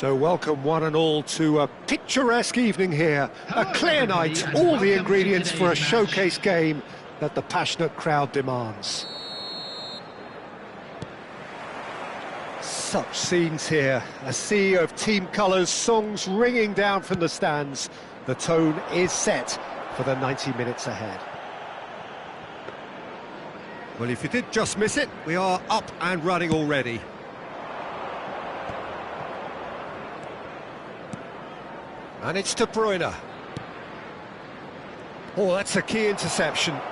So welcome one and all to a picturesque evening here, a clear night, all the ingredients for a showcase game that the passionate crowd demands. Such scenes here, a sea of team colours, songs ringing down from the stands. The tone is set for the 90 minutes ahead. Well, if you did just miss it, we are up and running already. And it's De Bruyne. Oh, that's a key interception. Well,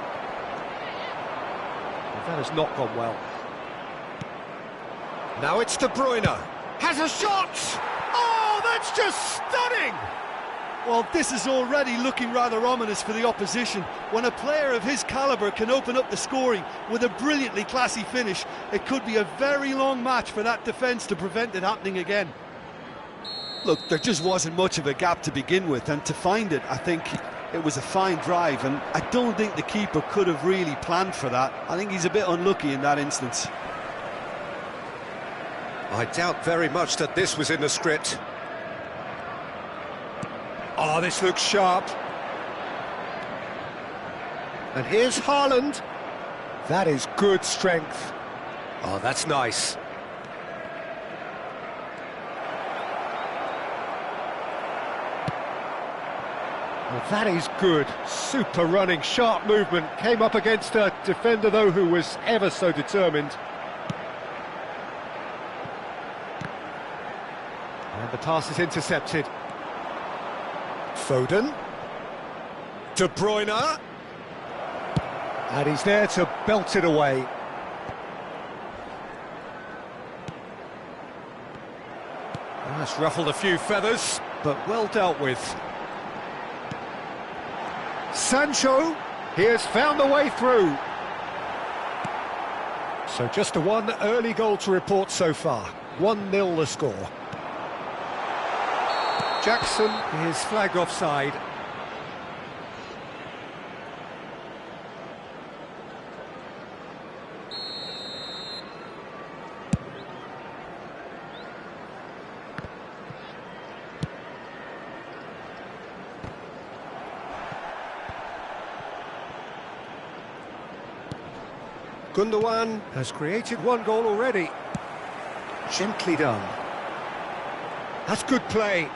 that has not gone well. Now it's De Bruyne. Has a shot! Oh, that's just stunning! Well, this is already looking rather ominous for the opposition. When a player of his calibre can open up the scoring with a brilliantly classy finish, it could be a very long match for that defence to prevent it happening again. Look, there just wasn't much of a gap to begin with, and to find it, I think it was a fine drive, and I don't think the keeper could have really planned for that. I think he's a bit unlucky in that instance. I doubt very much that this was in the script. Oh, this looks sharp. And here's Haaland. That is good strength. Oh, that's nice. Well, that is good. Super running, sharp movement. Came up against a defender, though, who was ever so determined. And the pass is intercepted. Foden. De Bruyne. And he's there to belt it away. That's ruffled a few feathers, but well dealt with. Sancho, he has found the way through. So just the one early goal to report so far. 1-0 the score. Jackson is flagged offside. Gundogan has created one goal already. Gently done. That's good play.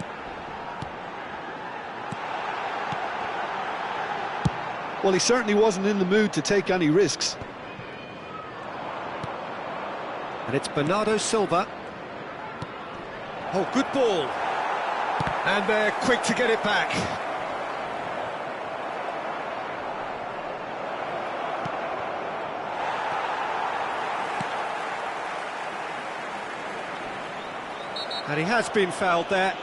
Well, he certainly wasn't in the mood to take any risks. And it's Bernardo Silva. Oh, good ball. And they're quick to get it back. And he has been fouled there.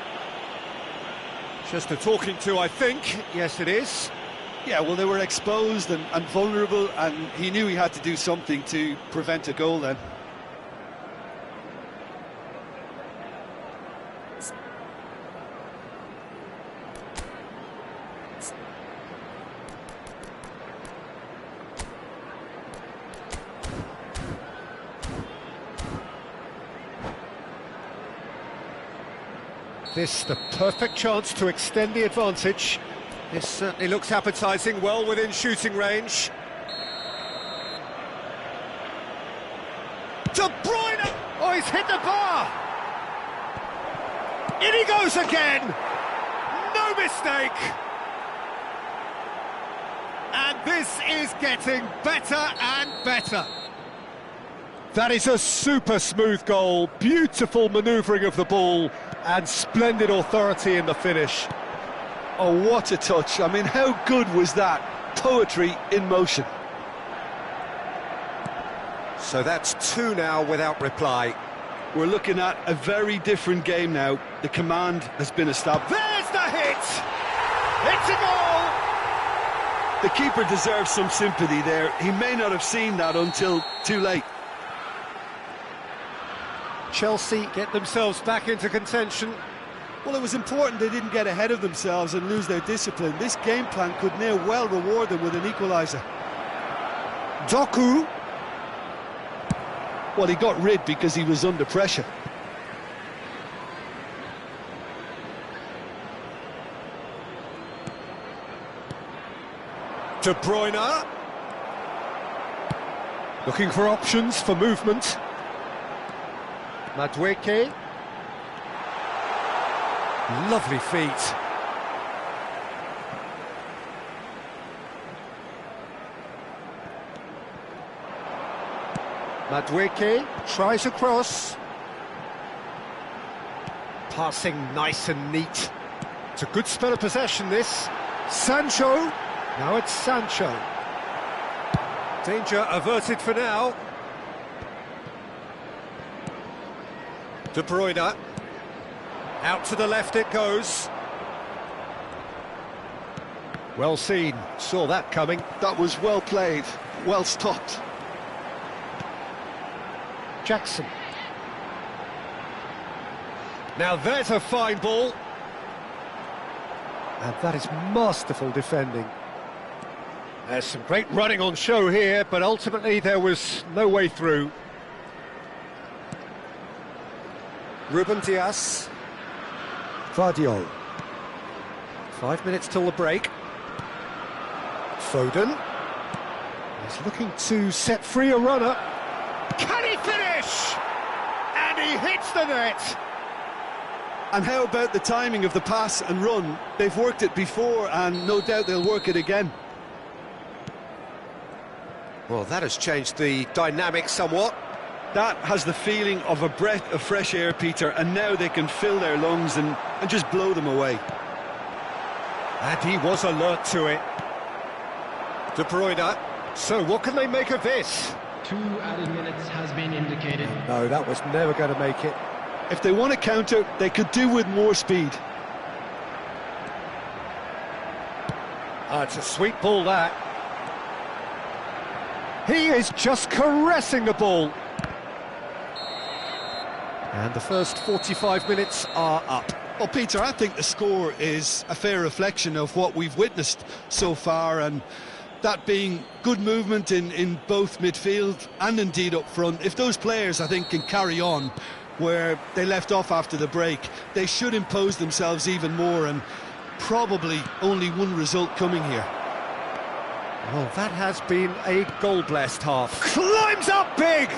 Just a talking to, I think. Yes, it is. Yeah, well, they were exposed and vulnerable, and he knew he had to do something to prevent a goal then. This the perfect chance to extend the advantage. This certainly looks appetising, well within shooting range. De Bruyne! Oh, he's hit the bar! In he goes again! No mistake! And this is getting better and better. That is a super smooth goal, beautiful manoeuvring of the ball, and splendid authority in the finish. Oh, what a touch. I mean, how good was that? Poetry in motion. So that's 2 now without reply. We're looking at a very different game now. The command has been established. There's the hit! It's a goal! The keeper deserves some sympathy there. He may not have seen that until too late. Chelsea get themselves back into contention. Well, it was important they didn't get ahead of themselves and lose their discipline. This game plan could now well reward them with an equaliser. Doku. Well, he got rid because he was under pressure. De Bruyne. Looking for options for movement. Madueke. Lovely feet. Madueke tries a cross. Passing nice and neat. It's a good spell of possession, this. Sancho. Now it's Sancho. Danger averted for now. De Bruyne. Out to the left it goes. Well seen. Saw that coming. That was well played, well stopped. Jackson. Now there's a fine ball. And that is masterful defending. There's some great running on show here, but ultimately there was no way through. Ruben Dias. Vardiol. 5 minutes till the break. Foden. He's looking to set free a runner. Can he finish? And he hits the net. And how about the timing of the pass and run? They've worked it before, and no doubt they'll work it again. Well, that has changed the dynamic somewhat. That has the feeling of a breath of fresh air, Peter, and now they can fill their lungs and just blow them away. And he was alert to it. De Bruyne. So what can they make of this? 2 added minutes has been indicated. No, that was never going to make it. If they want to counter, they could do with more speed. It's a sweet ball, that. He is just caressing the ball. And the first 45 minutes are up. Well, Peter, I think the score is a fair reflection of what we've witnessed so far, and that being good movement in both midfield and indeed up front. If those players, I think, can carry on where they left off after the break, they should impose themselves even more, and probably only one result coming here. Well, that has been a goal-blessed half. Climbs up big!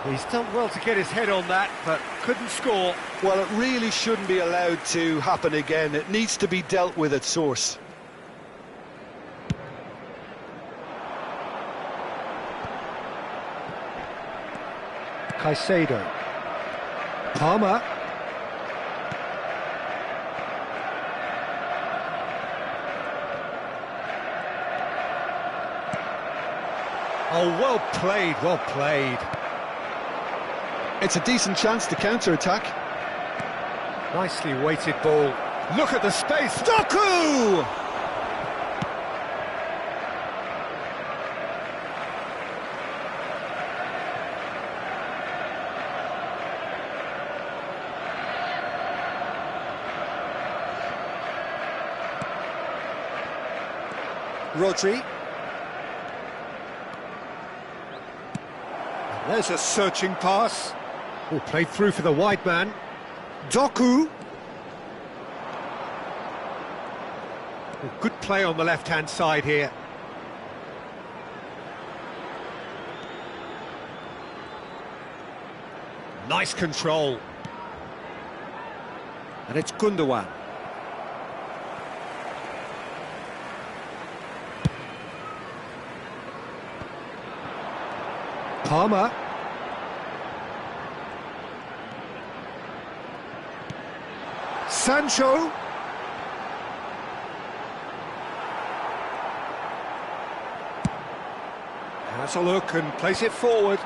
He's done well to get his head on that, but couldn't score. Well, it really shouldn't be allowed to happen again. It needs to be dealt with at source. Caicedo. Palmer. Oh, well played, well played. It's a decent chance to counter-attack. Nicely weighted ball. Look at the space. Doku! Rodri. There's a searching pass. Oh, played through for the wide man. Doku. Oh, good play on the left-hand side here. Nice control. And it's Gundogan. Palmer. Sancho. Has a look and plays it forward.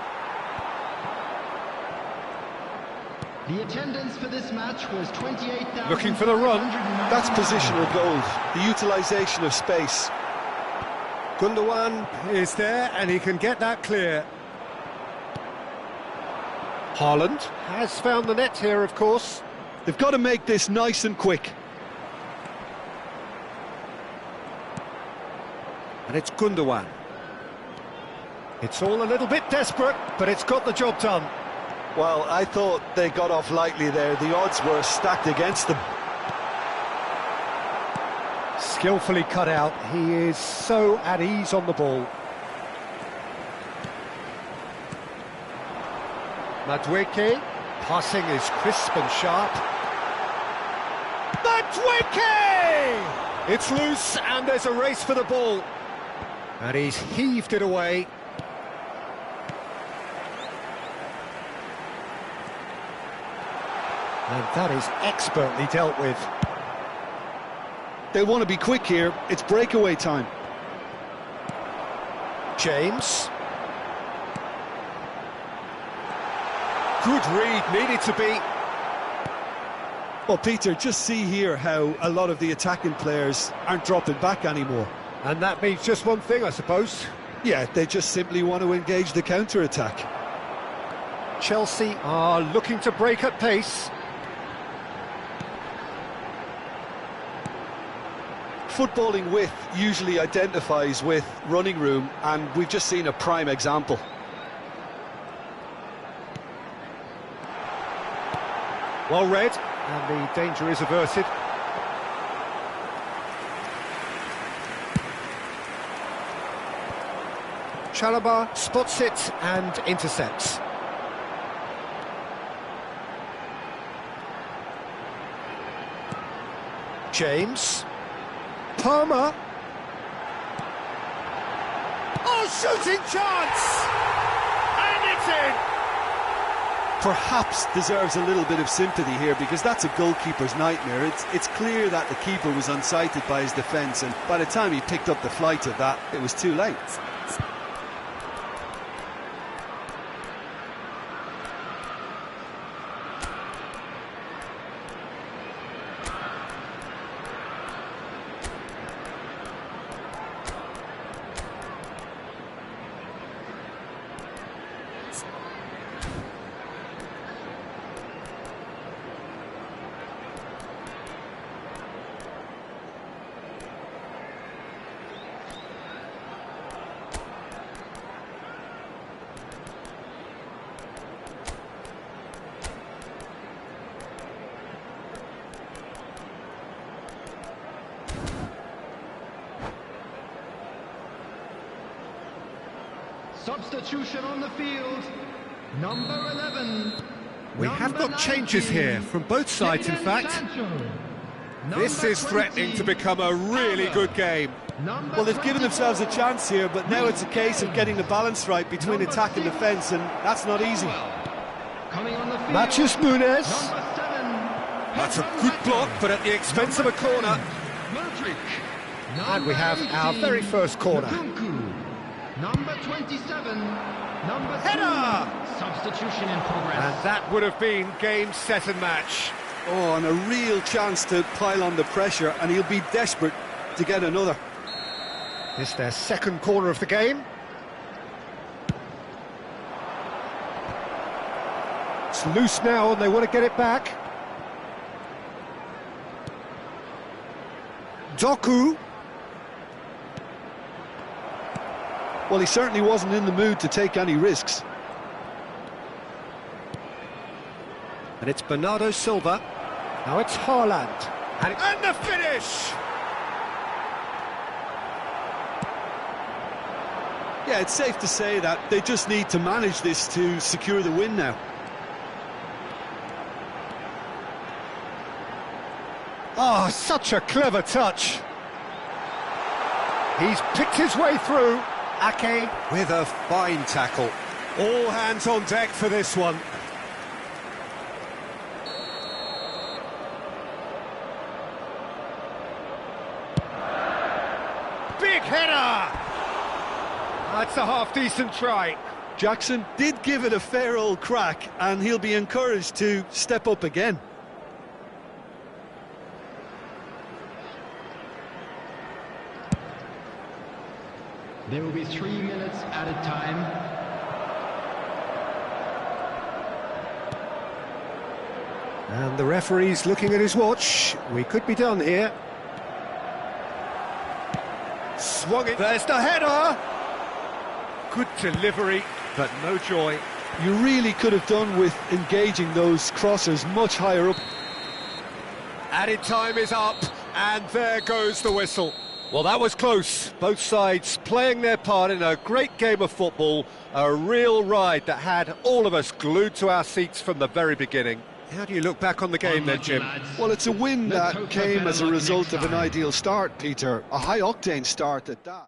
The attendance for this match was 28,000. Looking for the run. That's positional gold, the utilisation of space. Gundogan is there and he can get that clear. Haaland has found the net here, of course. They've got to make this nice and quick. And it's Gundogan. It's all a little bit desperate, but it's got the job done. Well, I thought they got off lightly there. The odds were stacked against them. Skillfully cut out. He is so at ease on the ball. Madueke, passing is crisp and sharp. Madueke! It's loose and there's a race for the ball. And he's heaved it away. And that is expertly dealt with. They want to be quick here. It's breakaway time. James. Good read, needed to be. Well, Peter, just see here how a lot of the attacking players aren't dropping back anymore. And that means just one thing, I suppose. Yeah, they just simply want to engage the counter-attack. Chelsea are looking to break at pace. Footballing width usually identifies with running room, and we've just seen a prime example. Well read, and the danger is averted. Chalobah spots it and intercepts. James. Palmer. Oh, shooting chance! And it's in! Perhaps deserves a little bit of sympathy here, because that's a goalkeeper's nightmare. It's clear that the keeper was unsighted by his defence, and by the time he picked up the flight of that, it was too late. Substitution on the field, number 11. We have got changes here from both sides, in fact. This is threatening to become a really good game. Well, they've given themselves a chance here, but now it's a case of getting the balance right between attack and defence, and that's not easy. Matheus Nunes. That's a good block, but at the expense of a corner. And we have our very first corner. Number 27, number 2. Header! Substitution in progress. And that would have been game, set and match. Oh, and a real chance to pile on the pressure, and he'll be desperate to get another. This their second corner of the game. It's loose now and they want to get it back. Doku. Well, he certainly wasn't in the mood to take any risks. And it's Bernardo Silva. Now it's Haaland. And the finish! Yeah, it's safe to say that they just need to manage this to secure the win now. Oh, such a clever touch. He's picked his way through. Ake with a fine tackle. All hands on deck for this one. Big header! That's a half-decent try. Jackson did give it a fair old crack, and he'll be encouraged to step up again. There will be 3 minutes added time. And the referee's looking at his watch. We could be done here. Swung it. There's the header. Good delivery, but no joy. You really could have done with engaging those crossers much higher up. Added time is up. And there goes the whistle. Well, that was close. Both sides playing their part in a great game of football, a real ride that had all of us glued to our seats from the very beginning. How do you look back on the game then, Jim? Well, it's a win that came as a result of an ideal start, Peter. A high-octane start at that.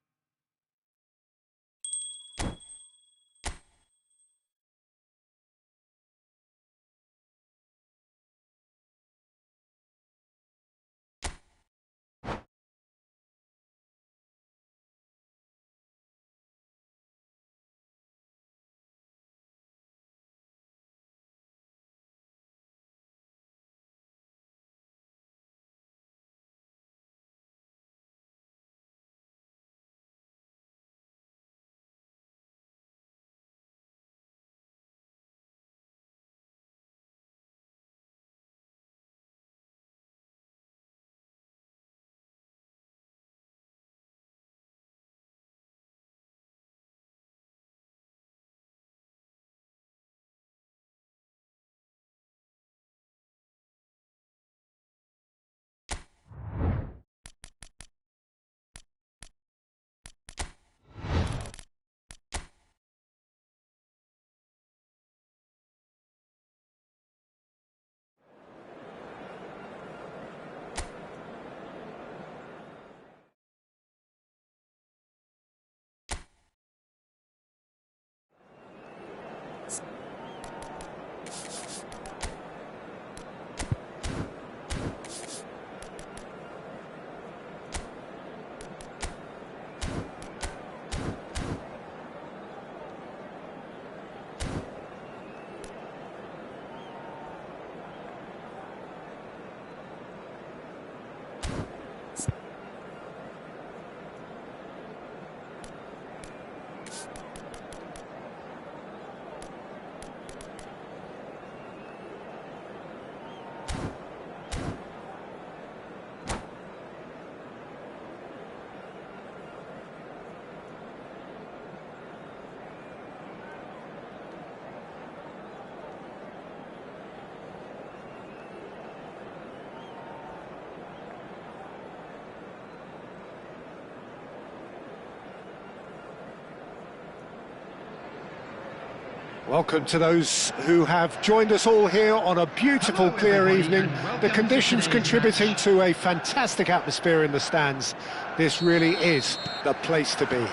Welcome to those who have joined us all here on a beautiful, clear evening. The conditions contributing to a fantastic atmosphere in the stands. This really is the place to be.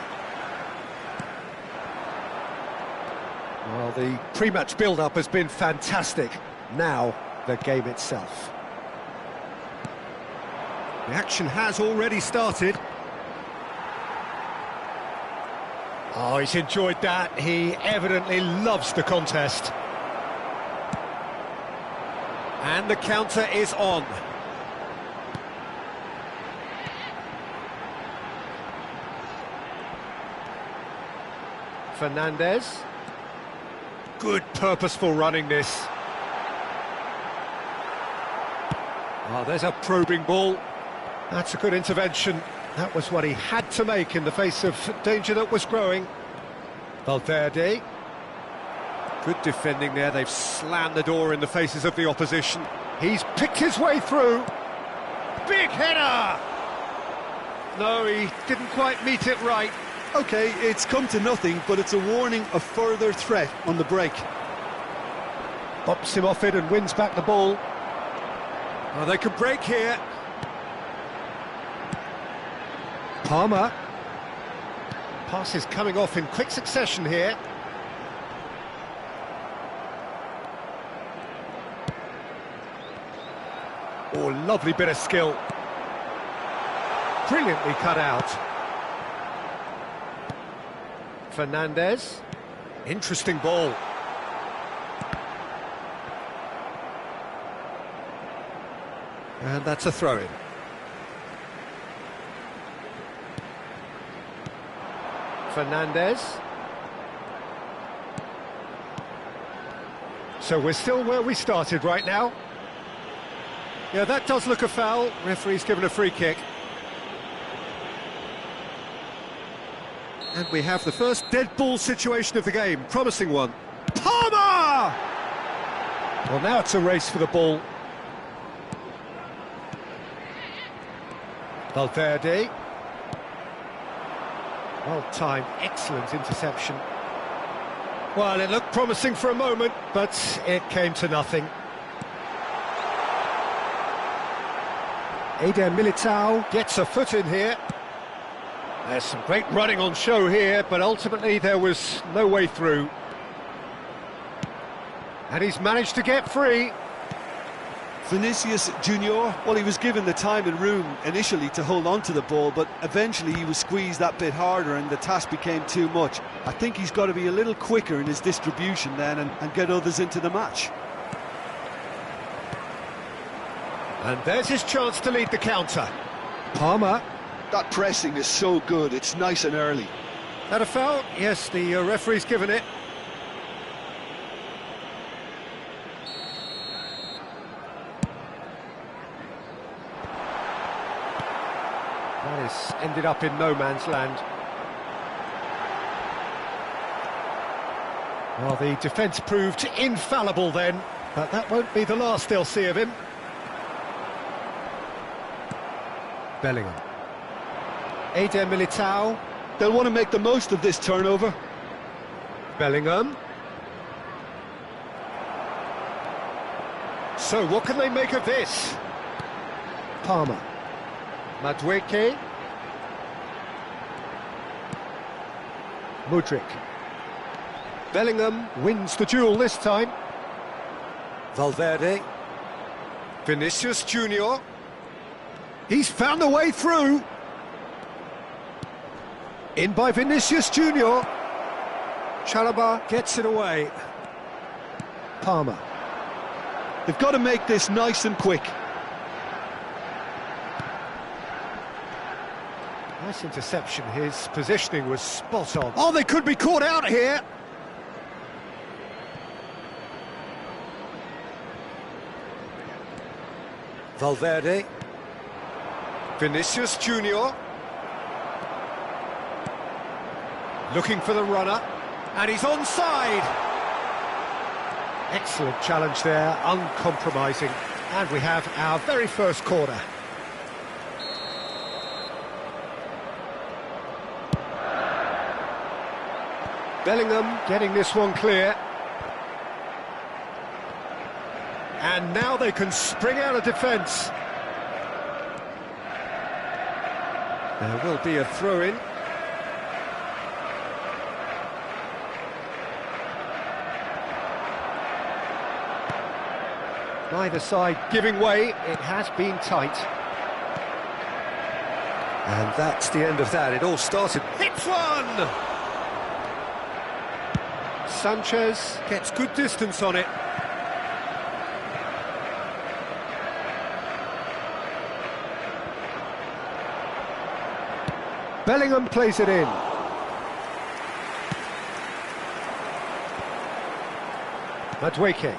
Well, the pre-match build-up has been fantastic. Now, the game itself. The action has already started. Oh, he's enjoyed that. He evidently loves the contest. And the counter is on. Fernandez. Good purposeful running this. Oh, there's a probing ball. That's a good intervention. That was what he had to make in the face of danger that was growing. Valverde. Good defending there. They've slammed the door in the faces of the opposition. He's picked his way through. Big header! No, he didn't quite meet it right. OK, it's come to nothing, but it's a warning of further threat on the break. Bops him off it and wins back the ball. Oh, they could break here. Palmer. Passes coming off in quick succession here. Oh, lovely bit of skill. Brilliantly cut out. Fernandez. Interesting ball. And that's a throw-in. Fernandez. So we're still where we started right now. Yeah, that does look a foul. Referee's given a free kick. And we have the first dead ball situation of the game. Promising one. Palmer! Well, now it's a race for the ball. Valverde. Well timed, excellent interception. Well, it looked promising for a moment, but it came to nothing. Eder Militao gets a foot in here. There's some great running on show here, but ultimately there was no way through. And he's managed to get free. Vinicius Junior, well, he was given the time and room initially to hold on to the ball, but eventually he was squeezed that bit harder and the task became too much. I think he's got to be a little quicker in his distribution then and get others into the match. And there's his chance to lead the counter. Palmer. That pressing is so good, it's nice and early. That a foul? Yes, the referee's given it. That has ended up in no man's land. Well, the defence proved infallible then, but that won't be the last they'll see of him. Bellingham. Eder Militao. They'll want to make the most of this turnover. Bellingham. So what can they make of this? Palmer. Madueke. Mudryk. Bellingham wins the duel this time. Valverde. Vinicius Junior. He's found a way through. In by Vinicius Junior. Chalobah gets it away. Palmer. They've got to make this nice and quick. Nice interception, his positioning was spot on. Oh, they could be caught out here! Valverde. Vinicius Junior. Looking for the runner, and he's onside! Excellent challenge there, uncompromising. And we have our very first corner. Bellingham getting this one clear. And now they can spring out of defence. There will be a throw-in. Neither side giving way, it has been tight. And that's the end of that, it all started. Hits one! Sanchez gets good distance on it. Bellingham plays it in. Madueke.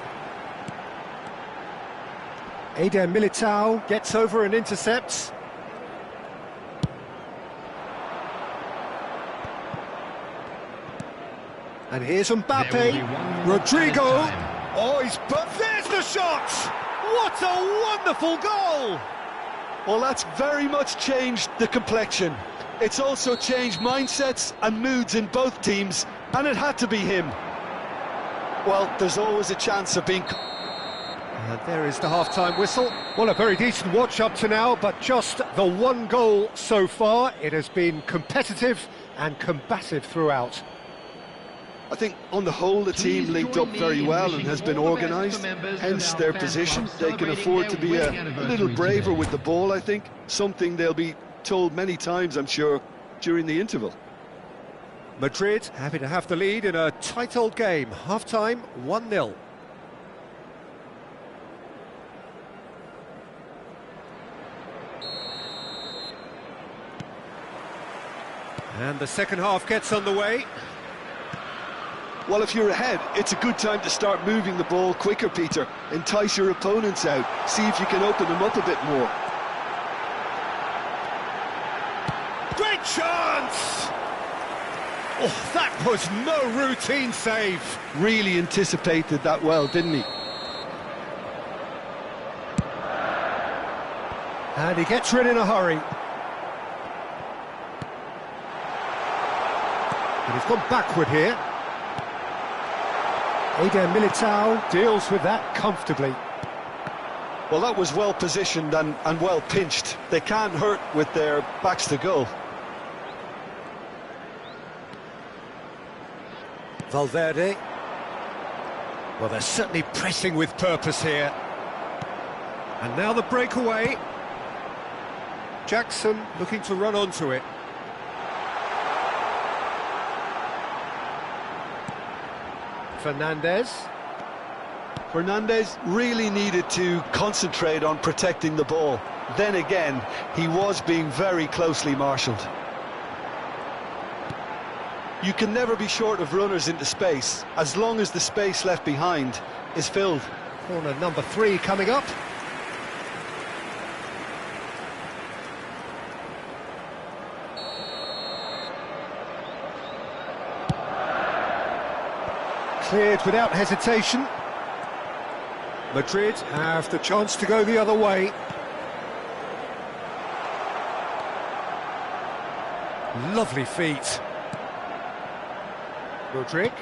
Eder Militao gets over and intercepts. And here's Mbappe. Rodrigo. Oh, but there's the shot! What a wonderful goal! Well, that's very much changed the complexion. It's also changed mindsets and moods in both teams, and it had to be him. Well, there's always a chance of being... And there is the half-time whistle. Well, a very decent watch up to now, but just the one goal so far. It has been competitive and combative throughout. I think on the whole the team linked up very well and has been organised, hence their position. They can afford to be a little braver with the ball, I think. Something they'll be told many times, I'm sure, during the interval. Madrid happy to have the lead in a tight old game. Half-time, 1-0. And the second half gets underway. Well, if you're ahead, it's a good time to start moving the ball quicker, Peter. Entice your opponents out. See if you can open them up a bit more. Great chance! Oh, that was no routine save. Really anticipated that well, didn't he? And he gets rid in a hurry. And he's gone backward here. Eder Militao deals with that comfortably. Well, that was well positioned and well pinched. They can't hurt with their backs to goal. Valverde. Well, they're certainly pressing with purpose here. And now the breakaway. Jackson looking to run onto it. Fernandez really needed to concentrate on protecting the ball. Then again, he was being very closely marshalled. You can never be short of runners into space, as long as the space left behind is filled. Corner number 3 coming up. Cleared without hesitation. Madrid have the chance to go the other way. Lovely feet. Rodrigue.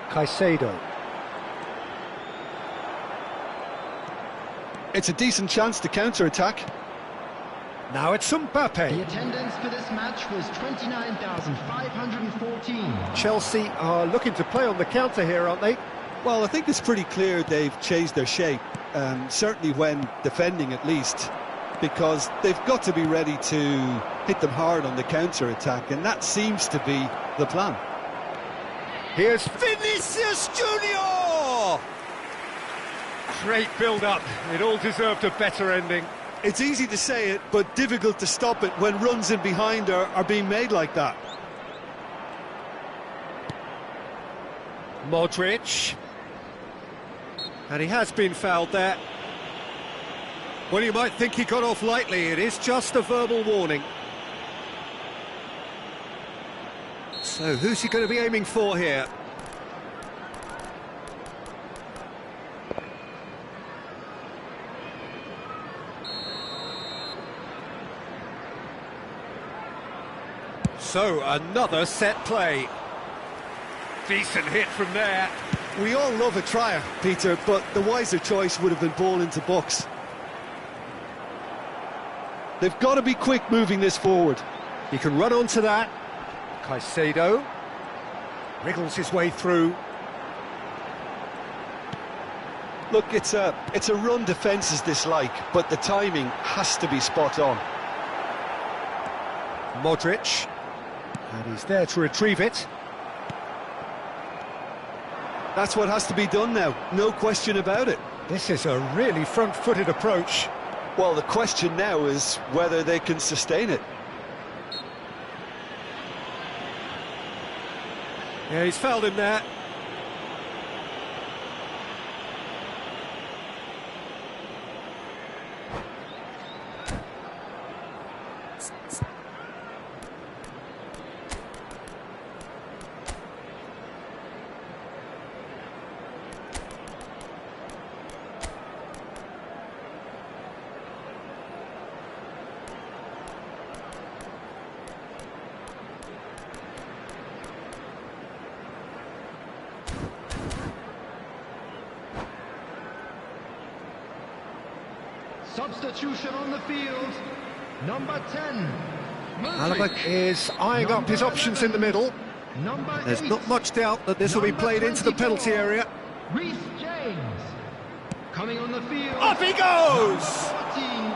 Caicedo. It's a decent chance to counter-attack. Now it's Mbappe. The attendance for this match was 29,514. Chelsea are looking to play on the counter here, aren't they? Well, I think it's pretty clear they've changed their shape, certainly when defending at least, because they've got to be ready to hit them hard on the counter-attack, and that seems to be the plan. Here's Vinicius Junior! Great build-up. It all deserved a better ending. It's easy to say it, but difficult to stop it when runs in behind are being made like that. Modric. And he has been fouled there. Well, you might think he got off lightly. It is just a verbal warning. So, who's he going to be aiming for here? So, another set play. Decent hit from there. We all love a trier, Peter, but the wiser choice would have been ball into box. They've got to be quick moving this forward. He can run onto that. Caicedo wriggles his way through. Look, it's a run defence is dislike, but the timing has to be spot on. Modric. And he's there to retrieve it. That's what has to be done now, no question about it. This is a really front-footed approach. Well, the question now is whether they can sustain it. Yeah, he's fouled him there. Substitution on the field, number 10. Alaba is eyeing up his options in the middle. Number There's 8. not much doubt that this will be played into the penalty area. Reece James. Coming on the field. Up he goes! 14.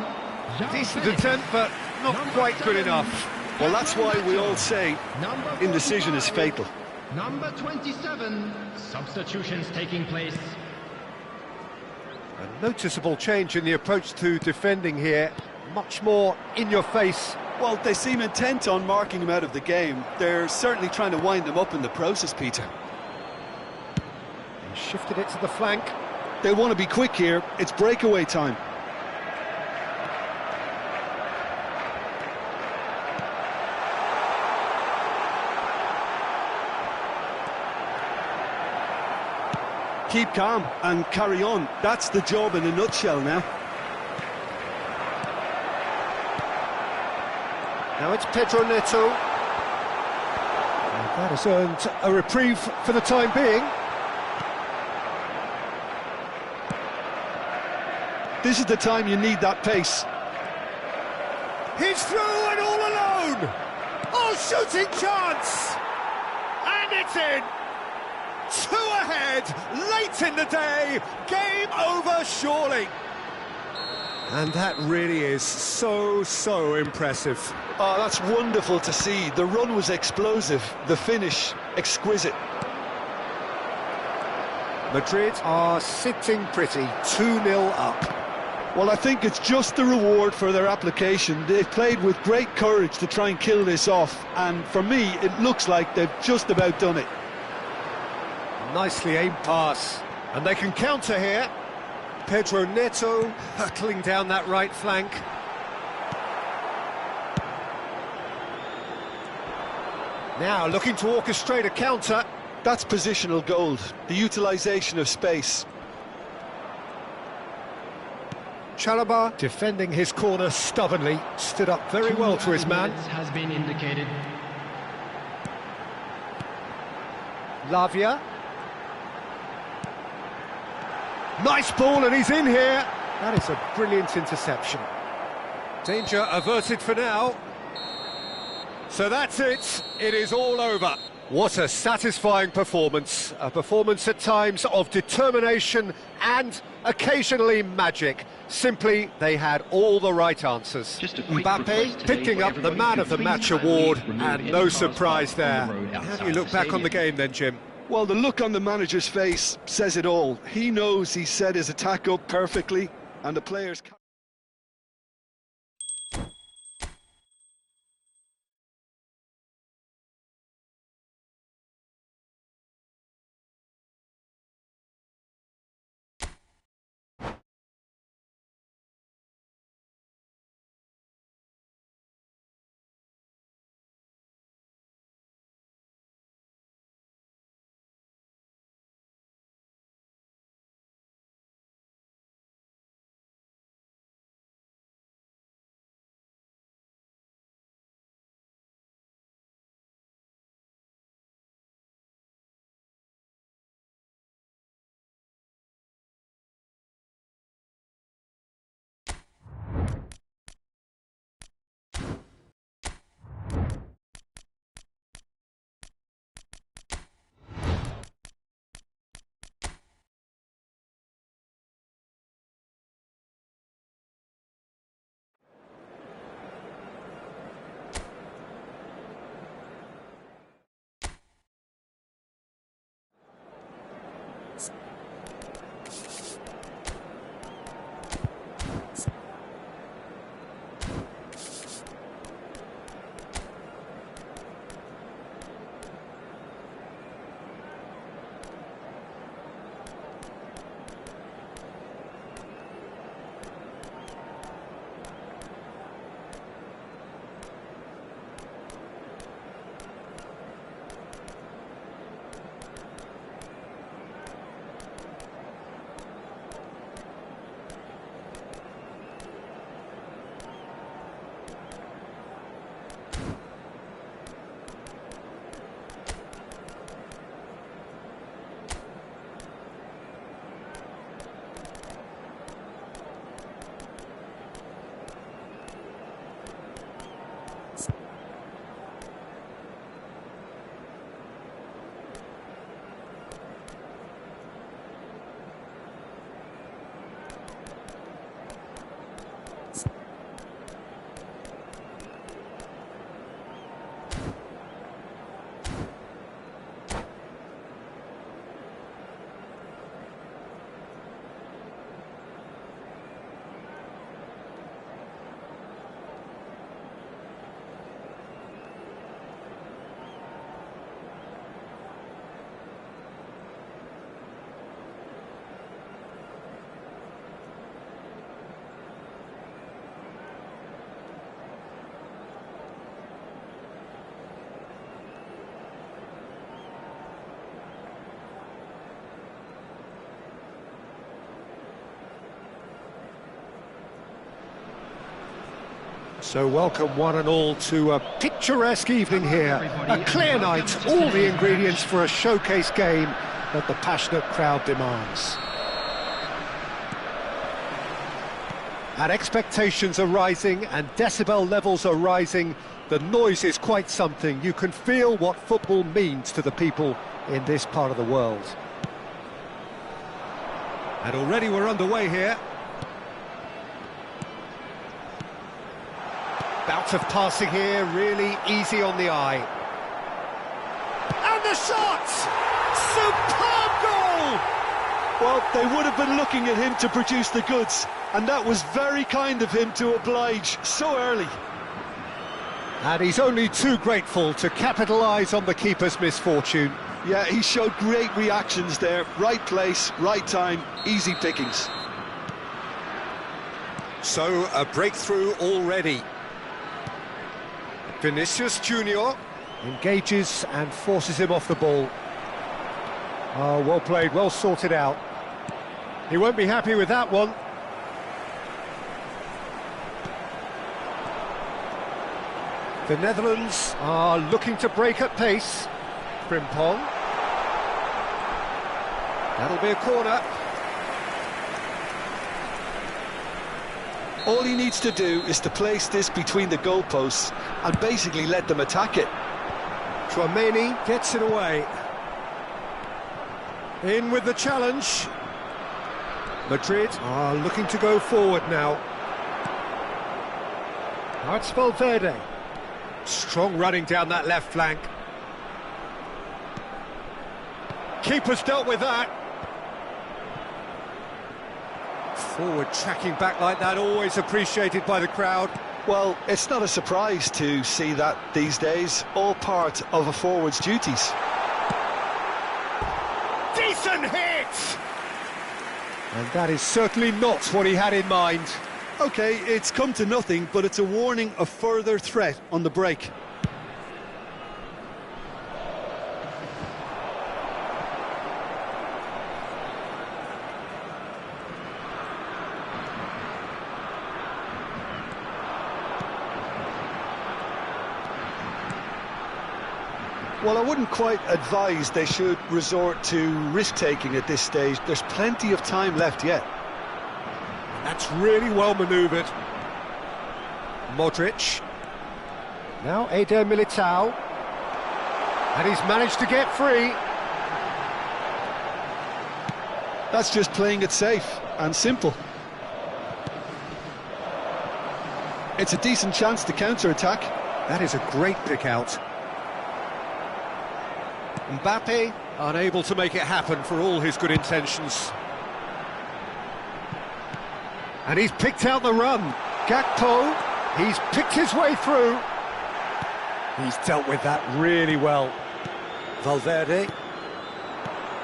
João Decent Felix. attempt, but not Number quite good 7. enough. Well, that's why we all say Number indecision is 45. fatal. Number 27. Substitutions taking place. A noticeable change in the approach to defending here. Much more in your face. Well, they seem intent on marking him out of the game. They're certainly trying to wind him up in the process, Peter. He shifted it to the flank. They want to be quick here. It's breakaway time. Keep calm and carry on. That's the job in a nutshell now. Now it's Pedro Neto. That has earned a reprieve for the time being. This is the time you need that pace. He's through and all alone! Oh, shooting chance! And it's in! 2 ahead, late in the day, game over surely. And that really is so impressive. Oh, that's wonderful to see. The run was explosive, the finish exquisite. Madrid are sitting pretty, 2-0 up. Well, I think it's just the reward for their application. They've played with great courage to try and kill this off, and for me, it looks like they've just about done it. Nicely aimed pass, and they can counter here. Pedro Neto hurtling down that right flank. Now looking to orchestrate a counter. That's positional gold, the utilisation of space. Chalobah defending his corner stubbornly, stood up very well to his man. Has been indicated. Lavia. Nice ball, and he's in here. That is a brilliant interception. Danger averted for now. So that's it. It is all over. What a satisfying performance. A performance at times of determination and occasionally magic. Simply, they had all the right answers. Mbappe picking up the Man of the Match award, and no surprise there. How do you look back on the game then, Jim? Well, the look on the manager's face says it all. He knows he set his attack up perfectly, and the players... So welcome one and all to a picturesque evening here. A clear night, all the ingredients for a showcase game that the passionate crowd demands. And expectations are rising and decibel levels are rising. The noise is quite something. You can feel what football means to the people in this part of the world. And already we're underway here. Bout of passing here, really easy on the eye. And the shot! Superb goal! Well, they would have been looking at him to produce the goods, and that was very kind of him to oblige so early. And he's only too grateful to capitalise on the keeper's misfortune. Yeah, he showed great reactions there. Right place, right time, easy pickings. So, a breakthrough already. Vinicius Junior engages and forces him off the ball. Oh, well played, well sorted out. He won't be happy with that one. The Netherlands are looking to break at pace. Frimpong. That'll be a corner. All he needs to do is to place this between the goalposts and basically let them attack it. Tchouameni gets it away. In with the challenge. Madrid are looking to go forward now. Now it's Valverde. Strong running down that left flank. Keeper's dealt with that. Forward tracking back like that, always appreciated by the crowd. Well, it's not a surprise to see that these days, all part of a forward's duties. Decent hit! And that is certainly not what he had in mind. OK, it's come to nothing, but it's a warning of further threat on the break. Well, I wouldn't quite advise they should resort to risk-taking at this stage. There's plenty of time left yet. That's really well manoeuvred. Modric. Now Eder Militao. And he's managed to get free. That's just playing it safe and simple. It's a decent chance to counter-attack. That is a great pick-out. Mbappe unable to make it happen for all his good intentions. And he's picked out the run. Gakpo, he's picked his way through. He's dealt with that really well. Valverde.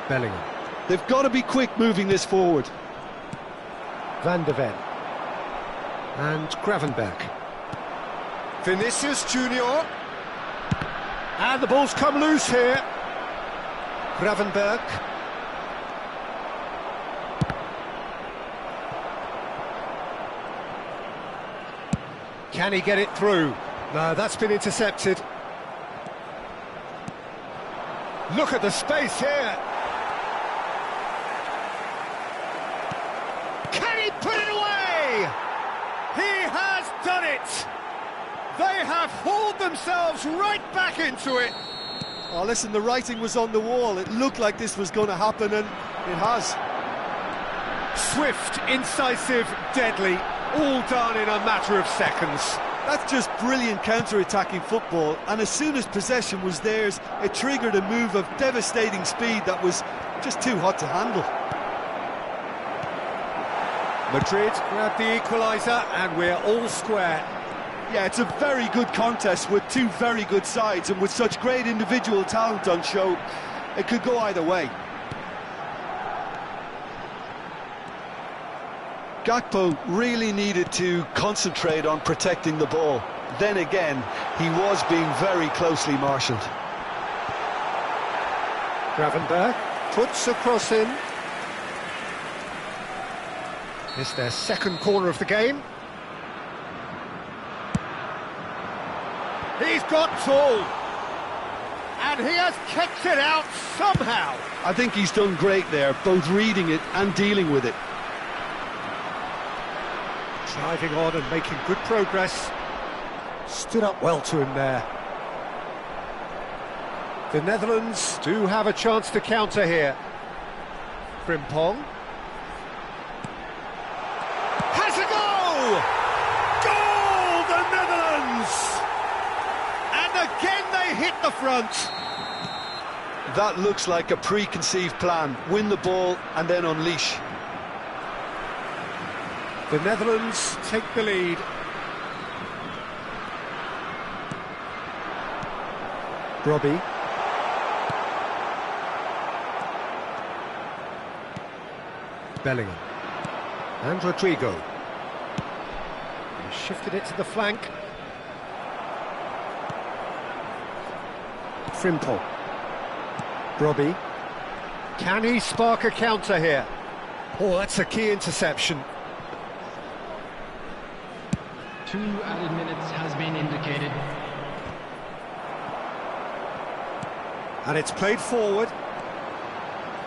Bellingham. They've got to be quick moving this forward. Van de Ven. And Gravenberch. Vinicius Junior. And the ball's come loose here. Gravenberch. Can he get it through? No, that's been intercepted. Look at the space here. Can he put it away? He has done it. They have hauled themselves right back into it. Oh, listen, the writing was on the wall. It looked like this was going to happen, and it has. Swift, incisive, deadly, all done in a matter of seconds. That's just brilliant counter-attacking football, and as soon as possession was theirs, it triggered a move of devastating speed that was just too hot to handle. Madrid grabbed the equaliser, and we're all square. Yeah, it's a very good contest with two very good sides, and with such great individual talent on show, it could go either way. Gakpo really needed to concentrate on protecting the ball. Then again, he was being very closely marshalled. Gravenberch puts a cross in. It's their second corner of the game. He's got tall. And he has kicked it out somehow. I think he's done great there, both reading it and dealing with it. Driving on and making good progress. Stood up well to him there. The Netherlands do have a chance to counter here. Frimpong. Has a goal! Goal, the Netherlands! And again they hit the front. That looks like a preconceived plan. Win the ball and then unleash. The Netherlands take the lead. Robbie. Bellingham. And Rodrigo. He shifted it to the flank. Frimpong. Robbie. Can he spark a counter here? Oh, that's a key interception. 2 added minutes has been indicated. And it's played forward.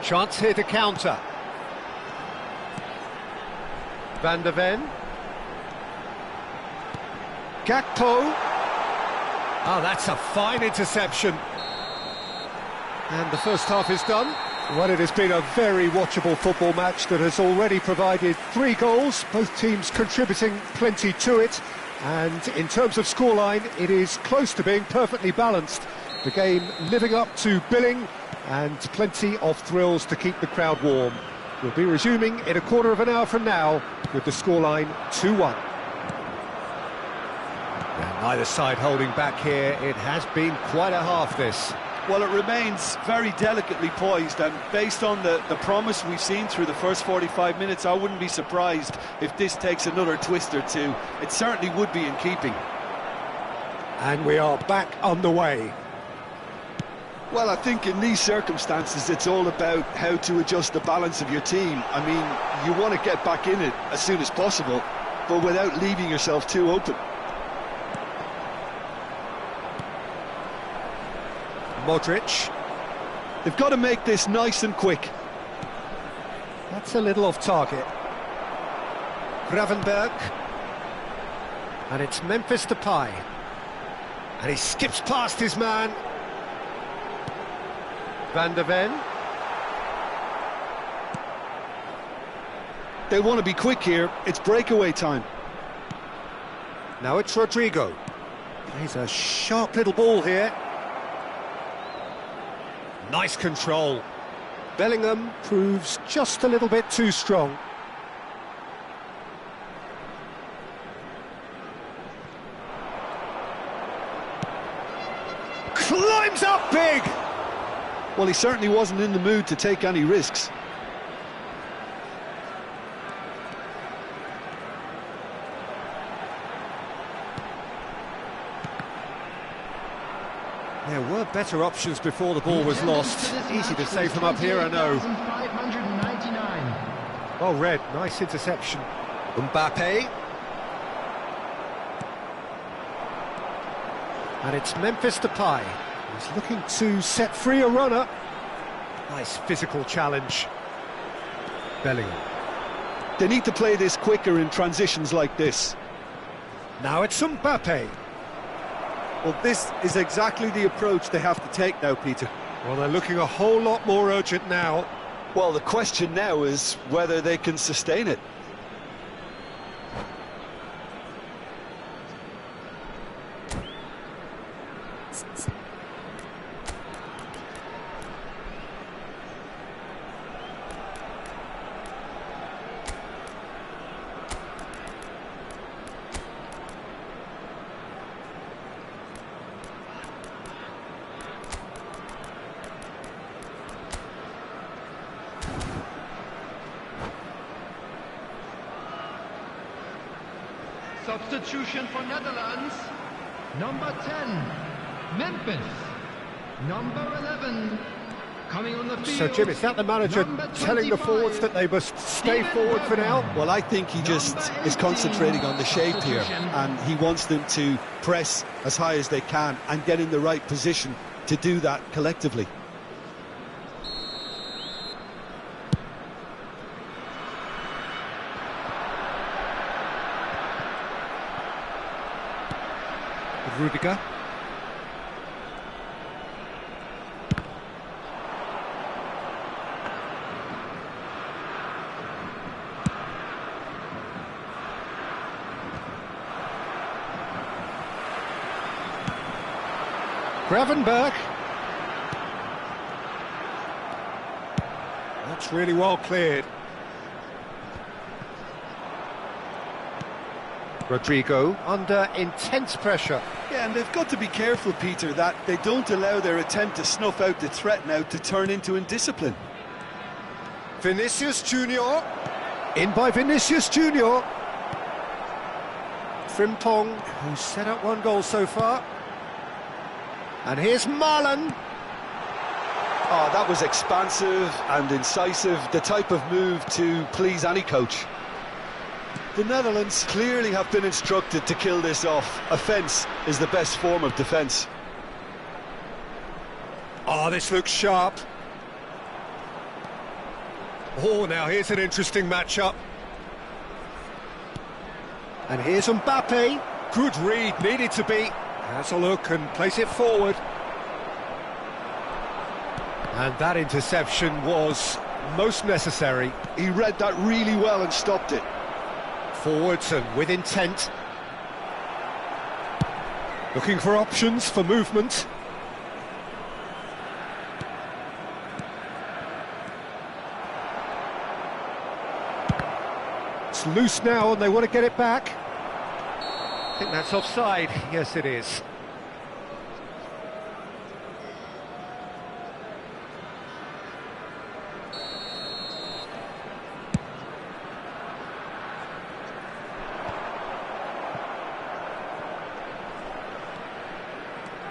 Chance here to counter. Van der Ven. Gakpo. Oh, that's a fine interception. And the first half is done. Well, it has been a very watchable football match that has already provided 3 goals, both teams contributing plenty to it. And in terms of scoreline, it is close to being perfectly balanced. The game living up to billing and plenty of thrills to keep the crowd warm. We'll be resuming in a quarter of an hour from now with the scoreline 2-1. And neither side holding back here. It has been quite a half, this. Well, it remains very delicately poised, and based on the promise we've seen through the first 45 minutes, I wouldn't be surprised if this takes another twist or two. It certainly would be in keeping. And we are back on the way. Well, I think in these circumstances, it's all about how to adjust the balance of your team. I mean, you want to get back in it as soon as possible, but without leaving yourself too open. Modric. They've got to make this nice and quick. That's a little off target. Gravenberg. And it's Memphis Depay. And he skips past his man. Van der Ven. They want to be quick here. It's breakaway time. Now it's Rodrigo. Plays a sharp little ball here. Nice control. Bellingham proves just a little bit too strong. Climbs up big! Well, he certainly wasn't in the mood to take any risks. There were better options before the ball was lost. Easy to save from up here, I know. Well read, nice interception. Mbappe. And it's Memphis Depay. He's looking to set free a runner. Nice physical challenge. Bellingham. They need to play this quicker in transitions like this. Now it's Mbappe. Well, this is exactly the approach they have to take now, Peter. Well, they're looking a whole lot more urgent now. Well, the question now is whether they can sustain it. Substitution for Netherlands. Number 10, Memphis. Number 11, Coming on the field. So, Jim, is that the manager Number telling the 25, forwards that they must stay forward for now? Well, I think he just is concentrating on the shape here, and he wants them to press as high as they can and get in the right position to do that collectively. Rudiger. Gravenberg. That's really well cleared. Rodrigo under intense pressure. Yeah, and they've got to be careful, Peter, that they don't allow their attempt to snuff out the threat now to turn into indiscipline. Vinicius Junior. In by Vinicius Junior. Frimpong, who's set up one goal so far. And here's Marlon. Oh, that was expansive and incisive, the type of move to please any coach. The Netherlands clearly have been instructed to kill this off. Offence is the best form of defence. Oh, this looks sharp. Oh, now here's an interesting matchup. And here's Mbappe. Good read, needed to be. Has a look and place it forward. And that interception was most necessary. He read that really well and stopped it. Forwards and with intent. Looking for options for movement. It's loose now and they want to get it back. I think that's offside. Yes, it is.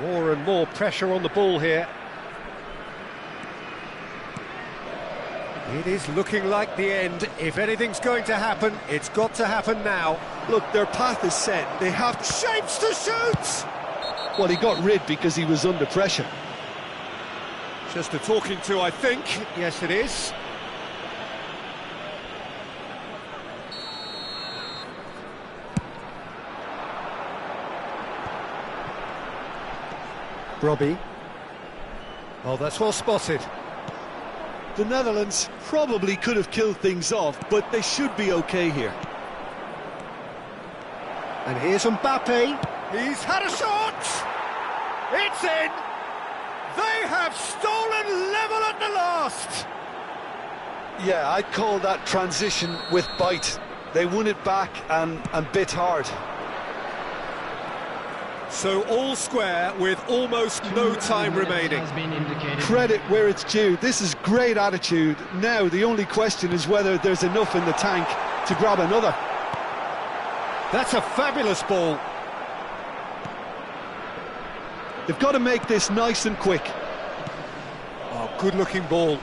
More and more pressure on the ball here. It is looking like the end. If anything's going to happen, it's got to happen now. Look, their path is set. They have Shapes to shoot! Well, he got rid because he was under pressure. Just a talking to, I think. Yes, it is. Robbie. Oh, that's well spotted. The Netherlands probably could have killed things off, but they should be okay here. And here's Mbappe. He's had a shot! It's in! They have stolen level at the last! Yeah, I'd call that transition with bite. They won it back and bit hard. So all square with almost no time remaining. Credit where it's due. This is great attitude. Now the only question is whether there's enough in the tank to grab another. That's a fabulous ball. They've got to make this nice and quick. Oh, good-looking ball.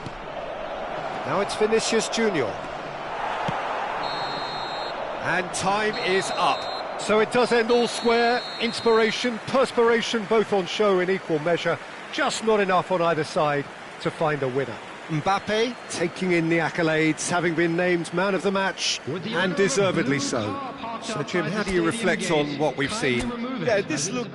Now it's Vinicius Junior. And time is up. So it does end all square. Inspiration, perspiration, both on show in equal measure. Just not enough on either side to find a winner. Mbappe taking in the accolades, having been named man of the match, and deservedly so. So, Jim, how do you reflect on what we've seen? Yeah, this looked...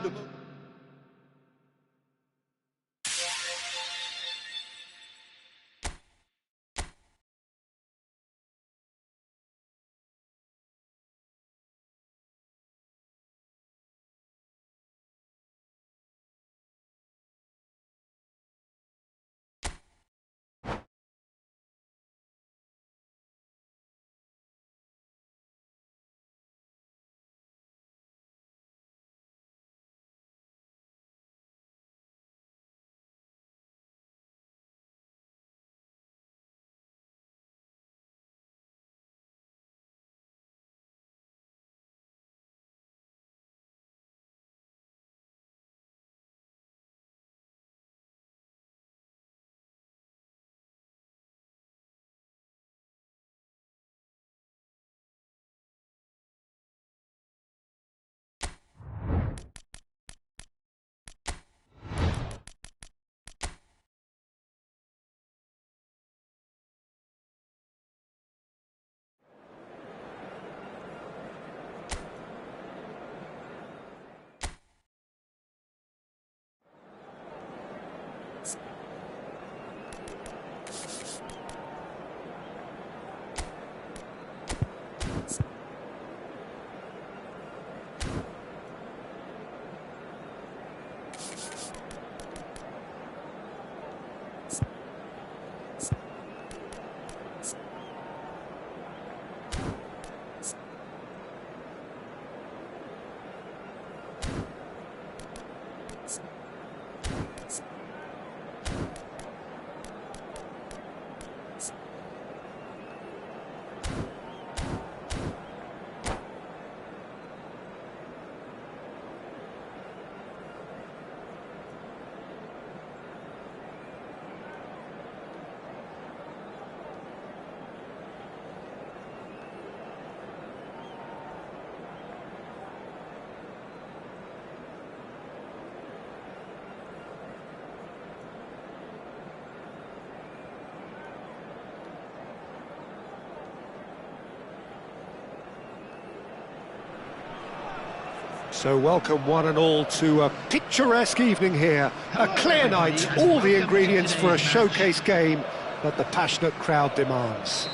So welcome one and all to a picturesque evening here. A clear night, all the ingredients for a showcase game that the passionate crowd demands.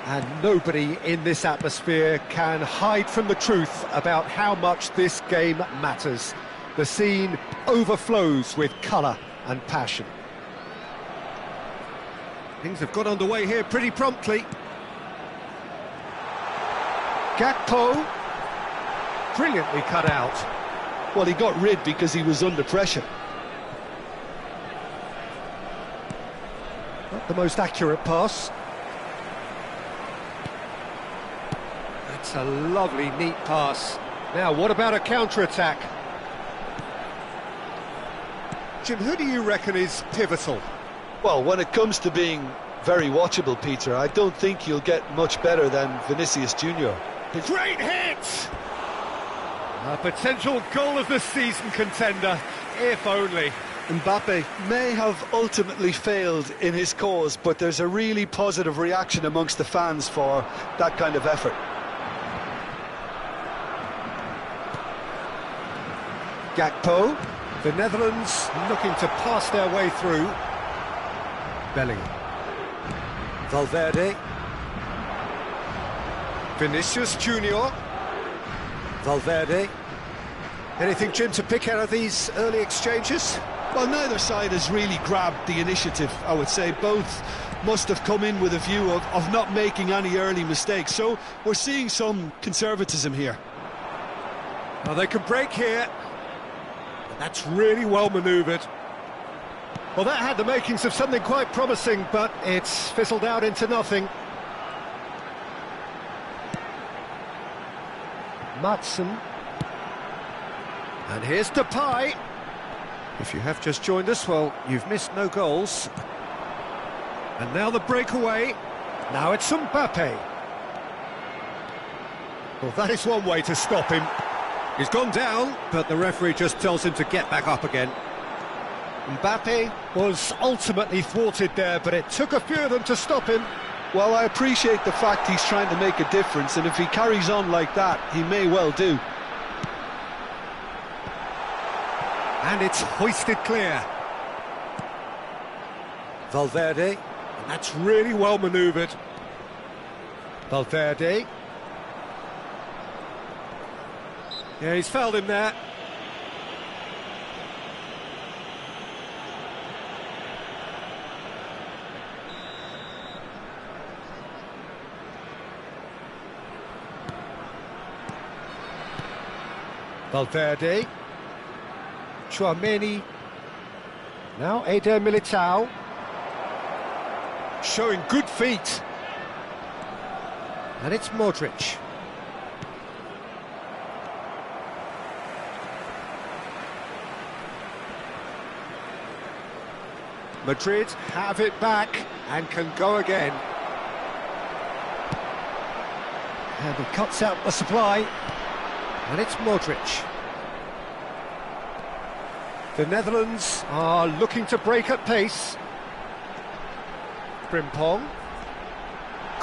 And nobody in this atmosphere can hide from the truth about how much this game matters. The scene overflows with colour and passion. Things have got underway here pretty promptly. Gakpo, brilliantly cut out. Well, he got rid because he was under pressure. Not the most accurate pass. That's a lovely, neat pass. Now, what about a counter-attack? Jim, who do you reckon is pivotal? Well, when it comes to being very watchable, Peter, I don't think you'll get much better than Vinicius Junior. Great hit! A potential goal of the season contender, if only. Mbappe may have ultimately failed in his cause, but there's a really positive reaction amongst the fans for that kind of effort. Gakpo, the Netherlands looking to pass their way through. Bellingham. Valverde. Vinicius Junior. Valverde. Anything, Jim, to pick out of these early exchanges? Well, neither side has really grabbed the initiative, I would say. Both must have come in with a view of not making any early mistakes. So we're seeing some conservatism here. Well, they can break here. That's really well manoeuvred. Well, that had the makings of something quite promising, but it's fizzled out into nothing. Maatsen. And here's Depay. If you have just joined us, well, you've missed no goals. And now the breakaway. Now it's Mbappe. Well, that is one way to stop him. He's gone down, but the referee just tells him to get back up again. Mbappe was ultimately thwarted there, but it took a few of them to stop him. Well, I appreciate the fact he's trying to make a difference, and if he carries on like that, he may well do. And it's hoisted clear. Valverde, and that's really well manoeuvred. Valverde. Yeah, he's fouled him there. Valverde. Tchouaméni. Now Eder Militao. Showing good feet. And it's Modric. Madrid have it back and can go again. And he cuts out the supply. And it's Modric. The Netherlands are looking to break at pace. Frimpong.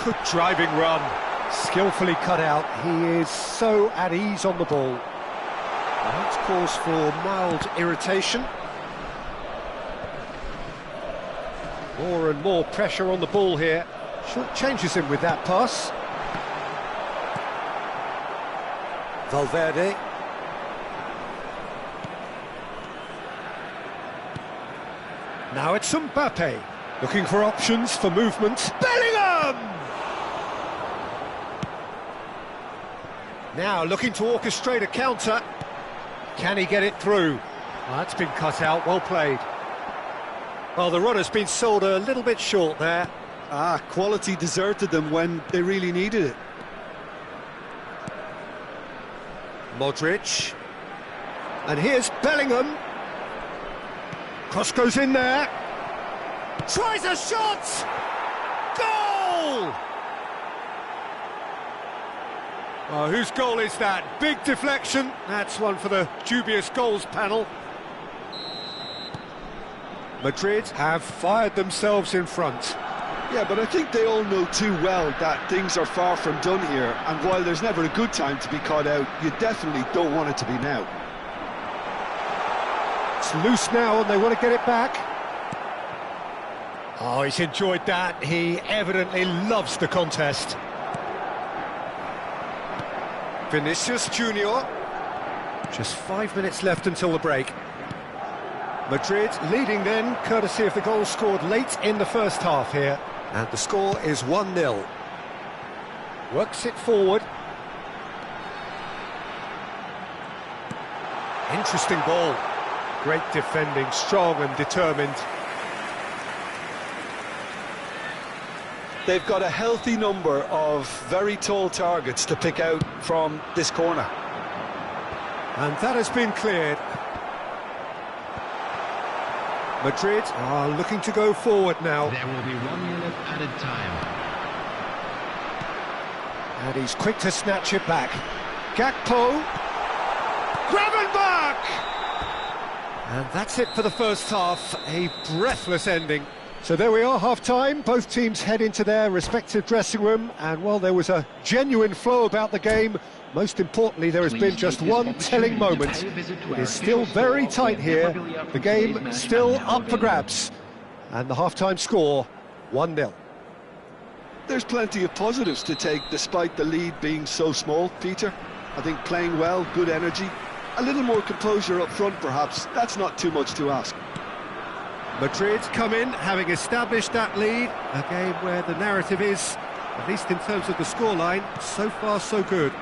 Good driving run. Skillfully cut out. He is so at ease on the ball. That's cause for mild irritation. More and more pressure on the ball here. Short changes him with that pass. Valverde. Now it's Mbappe, looking for options for movement. Bellingham! Now looking to orchestrate a counter. Can he get it through? Well, that's been cut out, well played. Well, the run has been sold a little bit short there. Quality deserted them when they really needed it. Modric. And here's Bellingham. Cross goes in there. Tries a shot! Goal! Oh, whose goal is that? Big deflection. That's one for the dubious goals panel. Madrid have fired themselves in front. Yeah, but I think they all know too well that things are far from done here, and while there's never a good time to be caught out, you definitely don't want it to be now. It's loose now and they want to get it back. Oh, he's enjoyed that. He evidently loves the contest. Vinicius Junior. Just 5 minutes left until the break. Madrid leading then, courtesy of the goal scored late in the first half here. And the score is 1-0. Works it forward. Interesting ball. Great defending, strong and determined. They've got a healthy number of very tall targets to pick out from this corner. And that has been cleared. Madrid are looking to go forward now. There will be 1 minute added time. And he's quick to snatch it back. Gakpo. Gravenberch! And that's it for the first half. A breathless ending. So there we are, half-time. Both teams head into their respective dressing room. And while there was a genuine flow about the game, most importantly, there has been just one telling moment. It is still very tight here. The game still up for grabs. And the half-time score, 1-0. There's plenty of positives to take despite the lead being so small, Peter. I think playing well, good energy, a little more composure up front perhaps, that's not too much to ask. Madrid come in, having established that lead. A game where the narrative is, at least in terms of the scoreline, so far so good.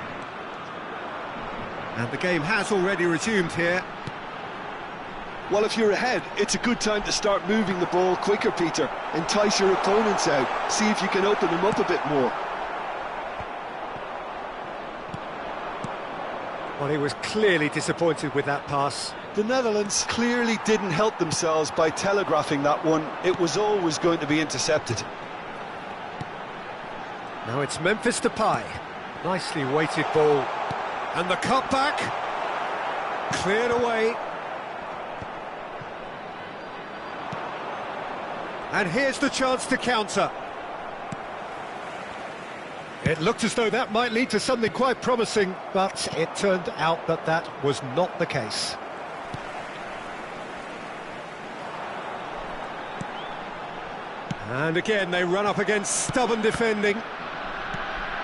And the game has already resumed here. Well, if you're ahead, it's a good time to start moving the ball quicker, Peter. Entice your opponents out, see if you can open them up a bit more. Well, he was clearly disappointed with that pass. The Netherlands clearly didn't help themselves by telegraphing that one. It was always going to be intercepted. Now it's Memphis Depay. Nicely weighted ball. And the cutback. Cleared away. And here's the chance to counter. It looked as though that might lead to something quite promising, but it turned out that that was not the case. And again, they run up against stubborn defending.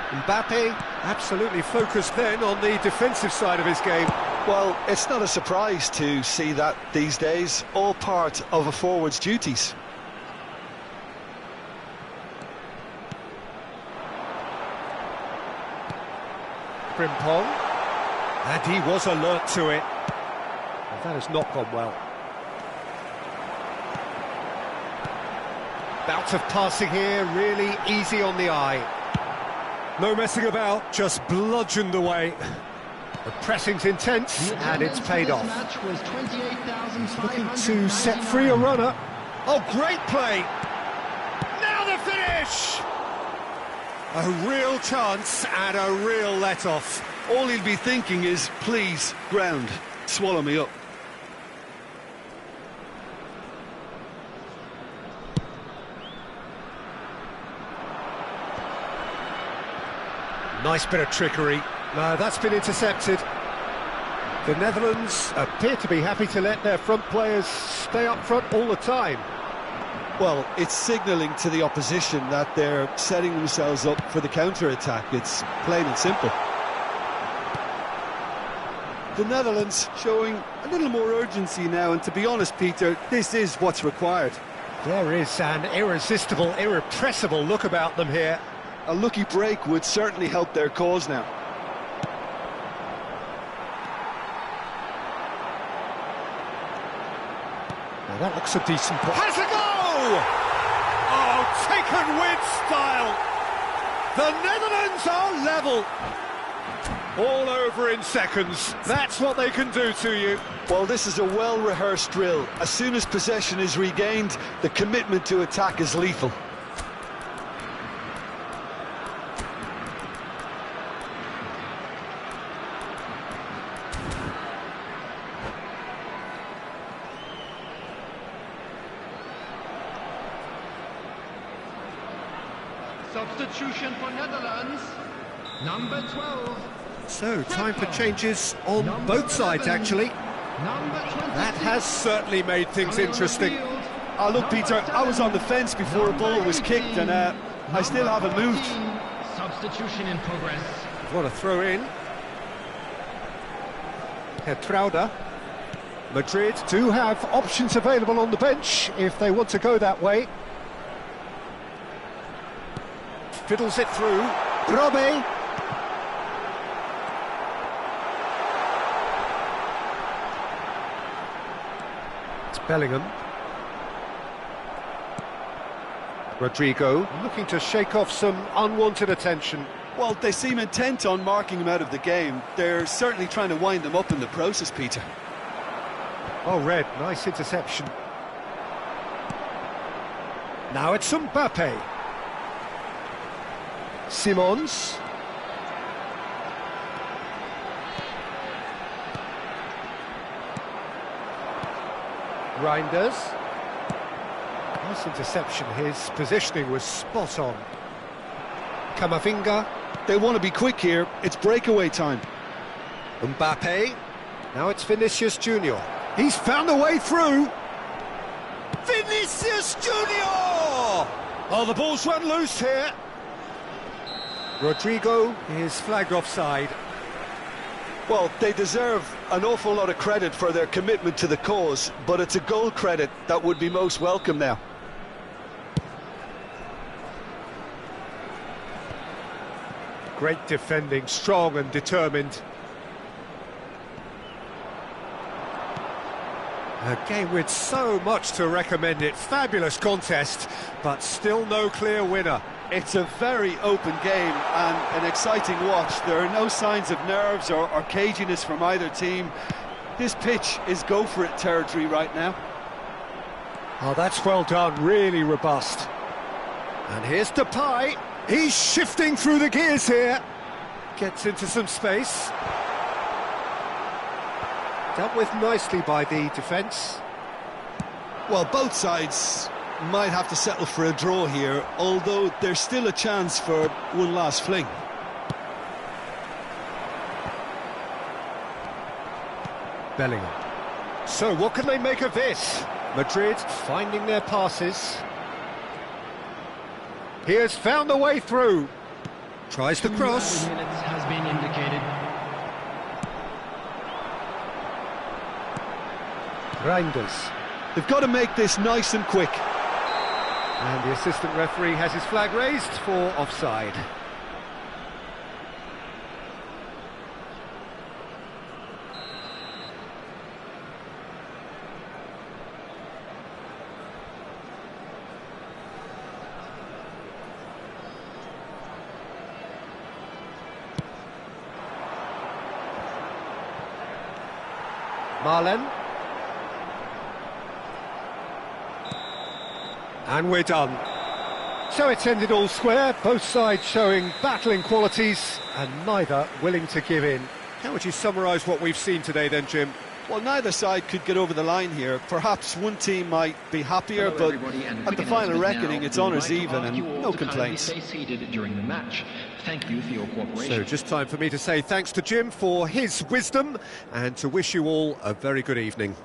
Mbappe absolutely focused then on the defensive side of his game. Well, it's not a surprise to see that these days, all part of a forward's duties. Frimpong, and he was alert to it. And that has not gone well. Bout of passing here, really easy on the eye. No messing about, just bludgeoned away. The pressing's intense, and it's paid off. Looking to set free a runner. Oh, great play! Now the finish! A real chance and a real let-off. All he'll be thinking is, please, ground, swallow me up. Nice bit of trickery. That's been intercepted. The Netherlands appear to be happy to let their front players stay up front all the time. Well, it's signalling to the opposition that they're setting themselves up for the counter-attack. It's plain and simple. The Netherlands showing a little more urgency now, and to be honest, Peter, this is what's required. There is an irresistible, irrepressible look about them here. A lucky break would certainly help their cause now. Now that looks a decent ball. Has a go! Oh, taken with style! The Netherlands are level! All over in seconds. That's what they can do to you. Well, this is a well-rehearsed drill. As soon as possession is regained, the commitment to attack is lethal. Substitution for Netherlands, number 12. So, time for changes on both sides, actually. That has certainly made things interesting. Oh, look, Peter, I was on the fence before a ball was kicked, and I still haven't moved. Substitution in progress. What a throw in. Geertruida. Madrid do have options available on the bench if they want to go that way. Fiddles it through. Brobbey. It's Bellingham. Rodrigo looking to shake off some unwanted attention. Well, they seem intent on marking him out of the game. They're certainly trying to wind him up in the process, Peter. Oh, Red, nice interception. Now it's Mbappe. Simons. Reinders. Nice interception. His positioning was spot on. Camavinga. They want to be quick here. It's breakaway time. Mbappe. Now it's Vinicius Junior. He's found a way through. Vinicius Junior! Oh, the ball's run loose here. Rodrigo is flagged offside. Well, they deserve an awful lot of credit for their commitment to the cause, but it's a goal credit that would be most welcome now. Great defending, strong and determined. A game with so much to recommend it. Fabulous contest, but still no clear winner. It's a very open game and an exciting watch. There are no signs of nerves or caginess from either team. This pitch is go-for-it territory right now. Oh, that's well done, really robust. And here's Depay. He's shifting through the gears here. Gets into some space. Dealt with nicely by the defence. Well, both sides might have to settle for a draw here, although there's still a chance for one last fling. Bellingham. So what can they make of this? Madrid finding their passes. He has found a way through. Tries to cross. 2 minutes has been indicated. Reinders. They've got to make this nice and quick. And the assistant referee has his flag raised for offside. Marlen. And we're done. So it's ended all square, both sides showing battling qualities and neither willing to give in. How would you summarise what we've seen today then, Jim? Well, neither side could get over the line here. Perhaps one team might be happier, but at the final reckoning, it's honours even and no complaints. Thank you for your cooperation. So just time for me to say thanks to Jim for his wisdom and to wish you all a very good evening.